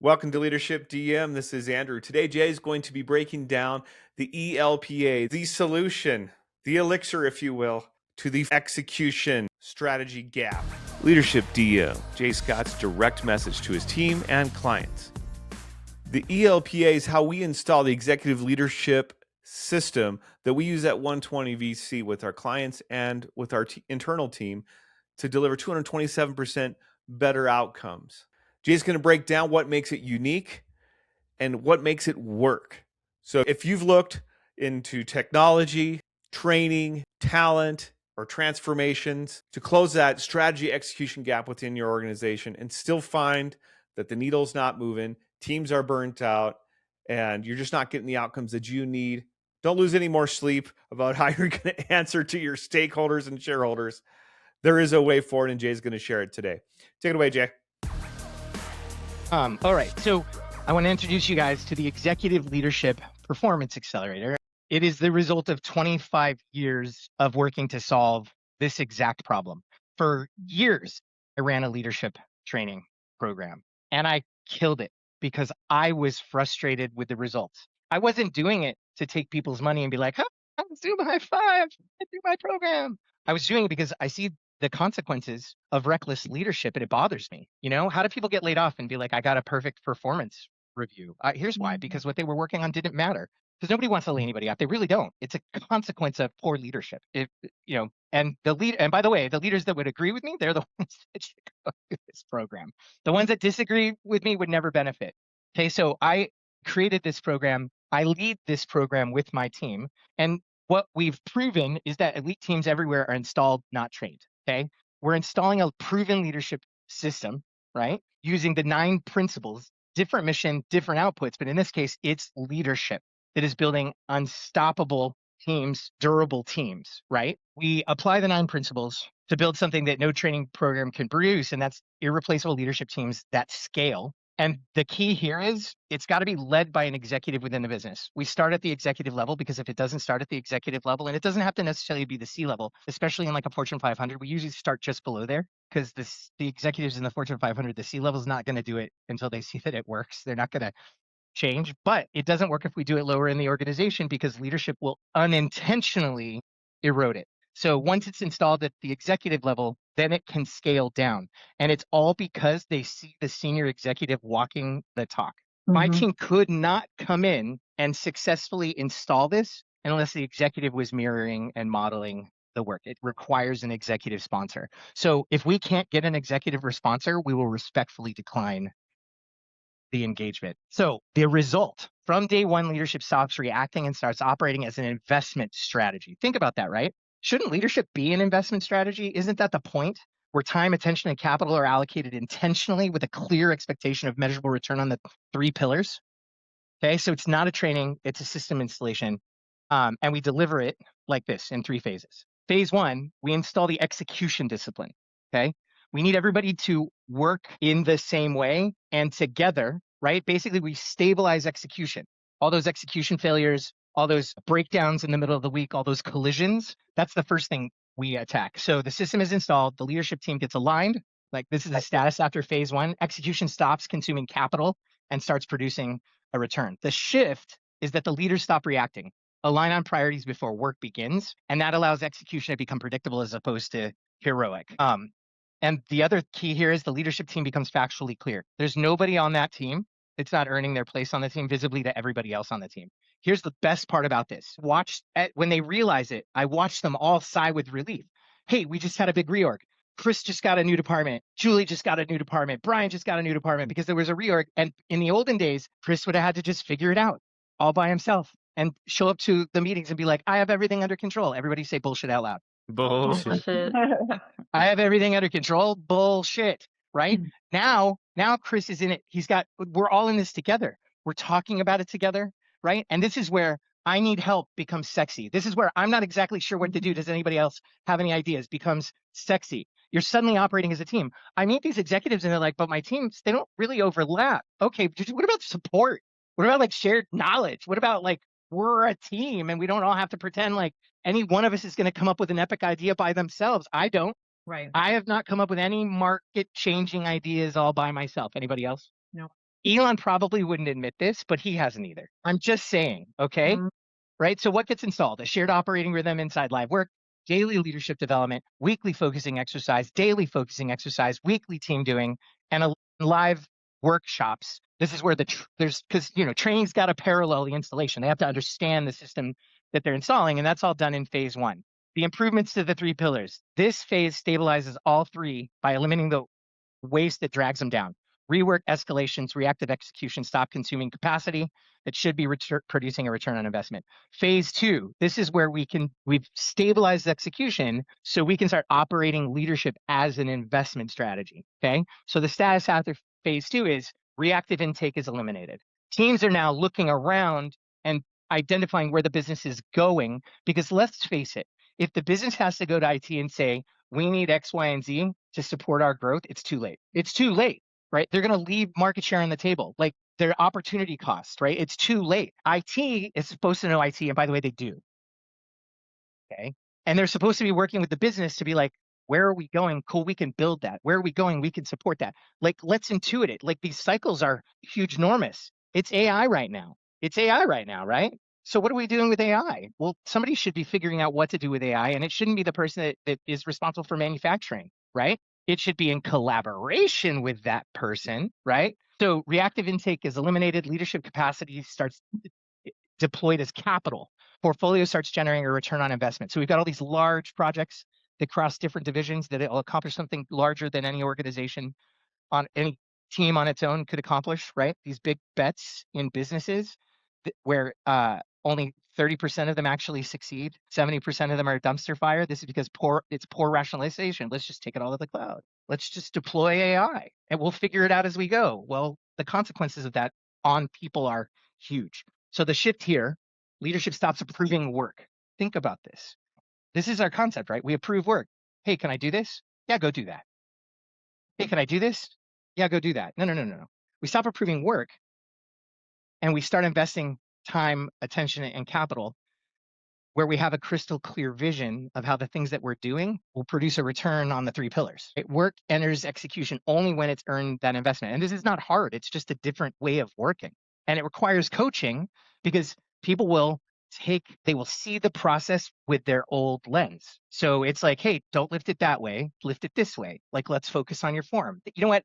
Welcome to Leadership DM. This is Andrew. Today, Jay is going to be breaking down the ELPA, the solution, the elixir, if you will, to the execution strategy gap. Leadership DM, Jay Scott's direct message to his team and clients. The ELPA is how we install the executive leadership system that we use at 120 VC with our clients and with our internal team to deliver 227% better outcomes. Jay's going to break down what makes it unique and what makes it work. So if you've looked into technology, training, talent, or transformations to close that strategy execution gap within your organization and still find that the needle's not moving, teams are burnt out, and you're just not getting the outcomes that you need, don't lose any more sleep about how you're going to answer to your stakeholders and shareholders. There is a way forward, and Jay's going to share it today. Take it away, Jay. All right, so I want to introduce you guys to the Executive Leadership Performance Accelerator. It is the result of 25 years of working to solve this exact problem. For years, I ran a leadership training program, and I killed it because I was frustrated with the results. I wasn't doing it to take people's money and be like, let's do my high five, let's do my program. I was doing it because I see the consequences of reckless leadership, and it bothers me. You know, how do people get laid off and be like, I got a perfect performance review? Here's why: because what they were working on didn't matter. Because nobody wants to lay anybody off. They really don't. It's a consequence of poor leadership. And by the way, the leaders that would agree with me, they're the ones that should go through this program. The ones that disagree with me would never benefit. Okay, so I created this program. I lead this program with my team, and what we've proven is that elite teams everywhere are installed, not trained. Okay, we're installing a proven leadership system, right? Using the 9 principles, different mission, different outputs, but in this case, it's leadership that is building unstoppable teams, durable teams, right? We apply the 9 principles to build something that no training program can produce, and that's irreplaceable leadership teams that scale. And the key here is it's got to be led by an executive within the business. We start at the executive level, because if it doesn't start at the executive level, and it doesn't have to necessarily be the C level, especially in like a Fortune 500, we usually start just below there, because the executives in the Fortune 500, the C level is not going to do it until they see that it works. They're not going to change, but it doesn't work if we do it lower in the organization, because leadership will unintentionally erode it. So once it's installed at the executive level, then it can scale down. And it's all because they see the senior executive walking the talk. My team could not come in and successfully install this unless the executive was mirroring and modeling the work. It requires an executive sponsor. So if we can't get an executive sponsor, we will respectfully decline the engagement. So the result: from day one, leadership stops reacting and starts operating as an investment strategy. Think about that, right? Shouldn't leadership be an investment strategy? Isn't that the point? Where time, attention, and capital are allocated intentionally with a clear expectation of measurable return on the 3 pillars. Okay, so it's not a training, it's a system installation. And we deliver it like this in 3 phases. Phase 1, we install the execution discipline. Okay, we need everybody to work in the same way and together, right? Basically, we stabilize execution. All those execution failures, all those breakdowns in the middle of the week, all those collisions, that's the first thing we attack. So the system is installed, the leadership team gets aligned. Like, this is the status after phase 1. Execution stops consuming capital and starts producing a return. The shift is that the leaders stop reacting, align on priorities before work begins, and that allows execution to become predictable as opposed to heroic. And the other key here is the leadership team becomes factually clear. There's nobody on that team that's not earning their place on the team visibly to everybody else on the team. Here's the best part about this. When they realize it, I watch them all sigh with relief. Hey, we just had a big reorg. Chris just got a new department. Julie just got a new department. Brian just got a new department, because there was a reorg. And in the olden days, Chris would have had to just figure it out all by himself and show up to the meetings and be like, I have everything under control. Everybody say bullshit out loud. Bullshit. I have everything under control. Bullshit. Right? Now Chris is in it. We're all in this together. We're talking about it together. Right? And this is where I need help becomes sexy. This is where I'm not exactly sure what to do. Does anybody else have any ideas? Becomes sexy. You're suddenly operating as a team. I meet these executives and they're like, but my teams, they don't really overlap. Okay, what about support? What about like shared knowledge? What about like, we're a team and we don't all have to pretend like any one of us is going to come up with an epic idea by themselves. I don't. Right. I have not come up with any market changing ideas all by myself. Anybody else? No. Elon probably wouldn't admit this, but he hasn't either. I'm just saying, okay? Right? So what gets installed? A shared operating rhythm inside live work, daily leadership development, weekly focusing exercise, daily focusing exercise, weekly team doing, and a live workshops. This is where there's because training's got to parallel the installation. They have to understand the system that they're installing, and that's all done in phase one. The improvements to the 3 pillars. This phase stabilizes all 3 by eliminating the waste that drags them down. Rework escalations, reactive execution, stop consuming capacity that should be producing a return on investment. Phase 2, this is where we've stabilized execution so we can start operating leadership as an investment strategy, okay? So the status after phase 2 is reactive intake is eliminated. Teams are now looking around and identifying where the business is going, because let's face it, if the business has to go to IT and say, we need X, Y, and Z to support our growth, it's too late. It's too late, right? They're going to leave market share on the table, like their opportunity cost, right? It's too late. IT is supposed to know IT, and by the way, they do. Okay. And they're supposed to be working with the business to be like, where are we going? Cool, we can build that. Where are we going? We can support that. Like, let's intuit it. Like, these cycles are huge, enormous. It's AI right now. It's AI right now, right? So what are we doing with AI? Well, somebody should be figuring out what to do with AI, and it shouldn't be the person that is responsible for manufacturing, right? It should be in collaboration with that person, right? So reactive intake is eliminated. Leadership capacity starts deployed as capital. Portfolio starts generating a return on investment. So we've got all these large projects that cross different divisions that will accomplish something larger than any organization on any team on its own could accomplish, right? These big bets in businesses where only 30% of them actually succeed, 70% of them are a dumpster fire. This is because it's poor rationalization. Let's just take it all to the cloud. Let's just deploy AI and we'll figure it out as we go. Well, the consequences of that on people are huge. So the shift here, leadership stops approving work. Think about this. This is our concept, right? We approve work. Hey, can I do this? Yeah, go do that. Hey, can I do this? Yeah, go do that. No. We stop approving work and we start investing time, attention, and capital where we have a crystal clear vision of how the things that we're doing will produce a return on the 3 pillars. Work enters execution only when it's earned that investment. And this is not hard. It's just a different way of working. And it requires coaching because people will see the process with their old lens. So it's like, hey, don't lift it that way, lift it this way. Like, let's focus on your form. You know what?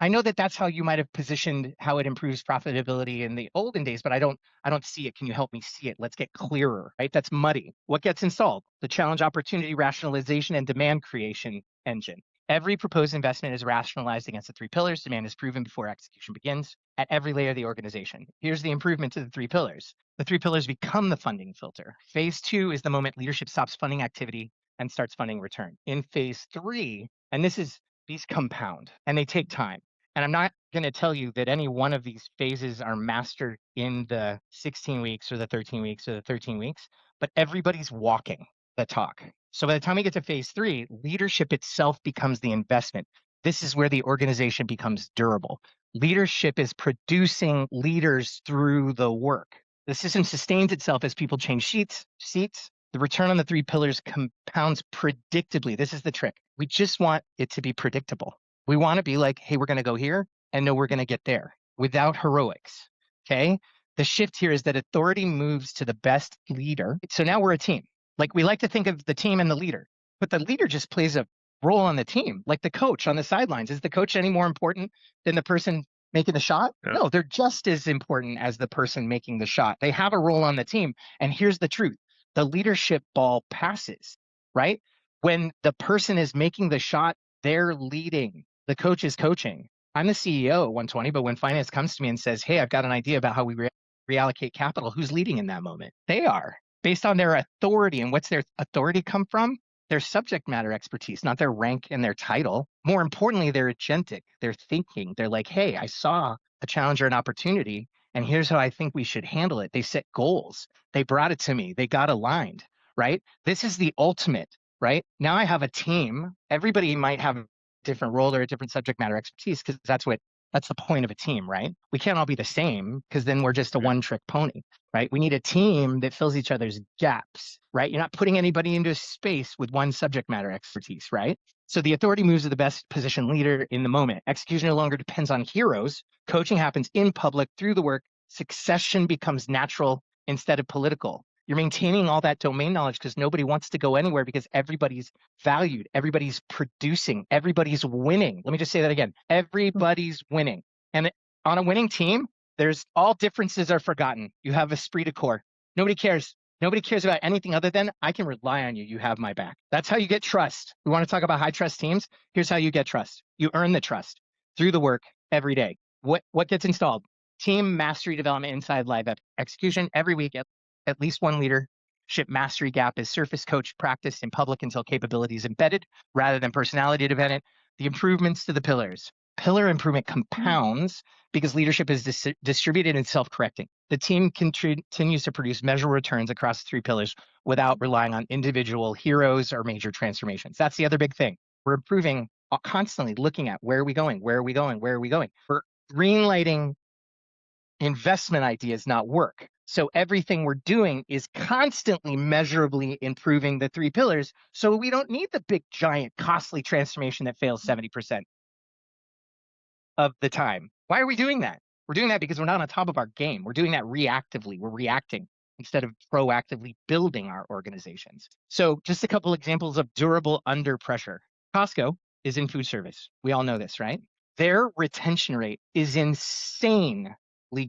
I know that's how you might have positioned how it improves profitability in the olden days, but I don't see it. Can you help me see it? Let's get clearer, right? That's muddy. What gets installed? The challenge, opportunity, rationalization, and demand creation engine. Every proposed investment is rationalized against the 3 pillars. Demand is proven before execution begins at every layer of the organization. Here's the improvement to the 3 pillars. The 3 pillars become the funding filter. Phase 2 is the moment leadership stops funding activity and starts funding return. In phase 3, and these compound and they take time. And I'm not going to tell you that any one of these phases are mastered in the 16 weeks or the 13 weeks or the 13 weeks, but everybody's walking the talk. So by the time we get to phase 3, leadership itself becomes the investment. This is where the organization becomes durable. Leadership is producing leaders through the work. The system sustains itself as people change seats. The return on the 3 pillars compounds predictably. This is the trick. We just want it to be predictable. We want to be like, hey, we're going to go here and know we're going to get there without heroics. Okay. The shift here is that authority moves to the best leader. So now we're a team. Like, we like to think of the team and the leader, but the leader just plays a role on the team, like the coach on the sidelines. Is the coach any more important than the person making the shot? Yeah. No, they're just as important as the person making the shot. They have a role on the team. And here's the truth. The leadership ball passes, right? When the person is making the shot, they're leading. The coach is coaching. I'm the CEO at 120, but when finance comes to me and says, hey, I've got an idea about how we reallocate capital, who's leading in that moment? They are, based on their authority. And what's their authority come from? Their subject matter expertise, not their rank and their title. More importantly, they're agentic. They're thinking. They're like, hey, I saw a challenge or an opportunity, and here's how I think we should handle it. They set goals. They brought it to me. They got aligned, right? This is the ultimate, right? Now I have a team. Everybody might have a different role or a different subject matter expertise because that's what That's the point of a team, right? We can't all be the same because then we're just a one-trick pony, right? We need a team that fills each other's gaps, right? You're not putting anybody into a space with one subject matter expertise, right? So the authority moves to the best positioned leader in the moment. Execution no longer depends on heroes. Coaching happens in public through the work. Succession becomes natural instead of political. You're maintaining all that domain knowledge because nobody wants to go anywhere because everybody's valued, everybody's producing, everybody's winning. Let me just say that again. Everybody's winning. And on a winning team, there's all differences are forgotten. You have esprit de corps. Nobody cares. Nobody cares about anything other than I can rely on you. You have my back. That's how you get trust. We want to talk about high trust teams. Here's how you get trust. You earn the trust through the work every day. What gets installed? Team mastery development inside live execution every week. At least one leadership mastery gap is surface coach practiced in public until capability is embedded rather than personality dependent. The improvements to the pillars. Pillar improvement compounds because leadership is distributed and self-correcting. The team continues to produce measurable returns across 3 pillars without relying on individual heroes or major transformations. That's the other big thing. We're improving constantly, looking at where are we going, where are we going, where are we going. We're greenlighting investment ideas, not work. So everything we're doing is constantly measurably improving the 3 pillars. So we don't need the big, giant, costly transformation that fails 70% of the time. Why are we doing that? We're doing that because we're not on top of our game. We're doing that reactively. We're reacting instead of proactively building our organizations. So just a couple examples of durable under pressure. Costco is in food service. We all know this, right? Their retention rate is insanely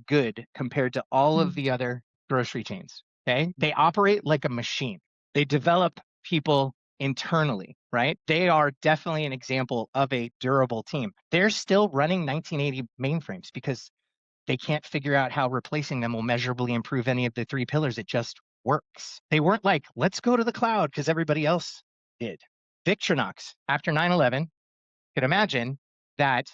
good compared to all of the other grocery chains. Okay. They operate like a machine. They develop people internally, right? They are definitely an example of a durable team. They're still running 1980 mainframes because they can't figure out how replacing them will measurably improve any of the 3 pillars. It just works. They weren't like, let's go to the cloud because everybody else did. Victronox, after 9/11, could imagine that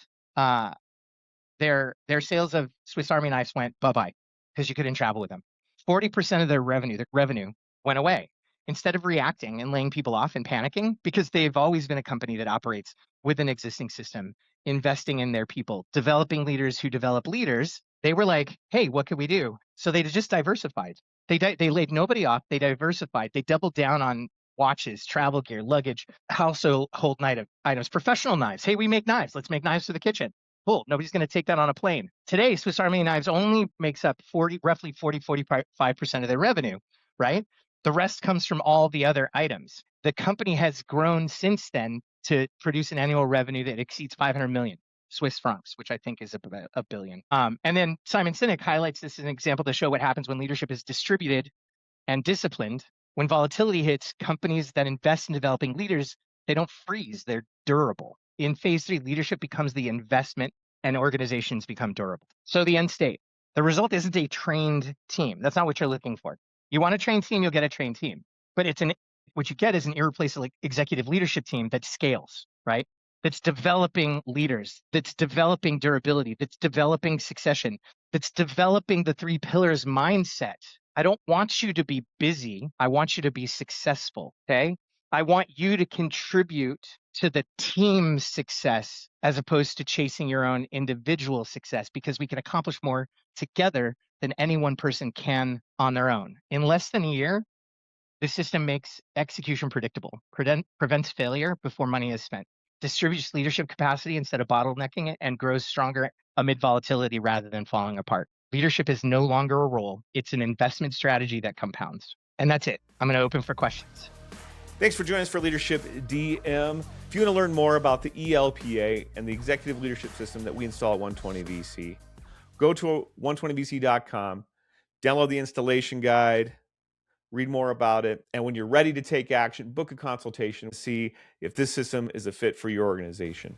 their sales of Swiss Army knives went bye-bye because you couldn't travel with them. 40% of their revenue went away. Instead of reacting and laying people off and panicking, because they've always been a company that operates with an existing system, investing in their people, developing leaders who develop leaders, they were like, hey, what could we do? So they just diversified. They laid nobody off. They diversified. They doubled down on watches, travel gear, luggage, household items, professional knives. Hey, we make knives. Let's make knives for the kitchen. Cool. Nobody's going to take that on a plane. Today, Swiss Army knives only makes up roughly 45% of their revenue, right? The rest comes from all the other items. The company has grown since then to produce an annual revenue that exceeds 500 million Swiss francs, which I think is about $1 billion. And then Simon Sinek highlights this as an example to show what happens when leadership is distributed and disciplined. When volatility hits, companies that invest in developing leaders, they don't freeze, they're durable. In phase 3, leadership becomes the investment and organizations become durable. So the end state, the result isn't a trained team. That's not what you're looking for. You want a trained team, you'll get a trained team. But what you get is an irreplaceable executive leadership team that scales, right? That's developing leaders, that's developing durability, that's developing succession, that's developing the 3 pillars mindset. I don't want you to be busy. I want you to be successful, okay? I want you to contribute to the team's success as opposed to chasing your own individual success, because we can accomplish more together than any one person can on their own. In less than a year, the system makes execution predictable, prevents failure before money is spent, distributes leadership capacity instead of bottlenecking it, and grows stronger amid volatility rather than falling apart. Leadership is no longer a role. It's an investment strategy that compounds. And that's it. I'm going to open for questions. Thanks for joining us for Leadership DM. If you want to learn more about the ELPA and the executive leadership system that we install at 120VC, go to 120VC.com, download the installation guide, read more about it, and when you're ready to take action, book a consultation to see if this system is a fit for your organization.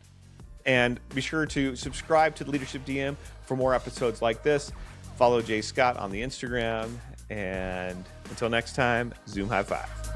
And be sure to subscribe to the Leadership DM for more episodes like this. Follow Jay Scott on the Instagram, and until next time, Zoom high five.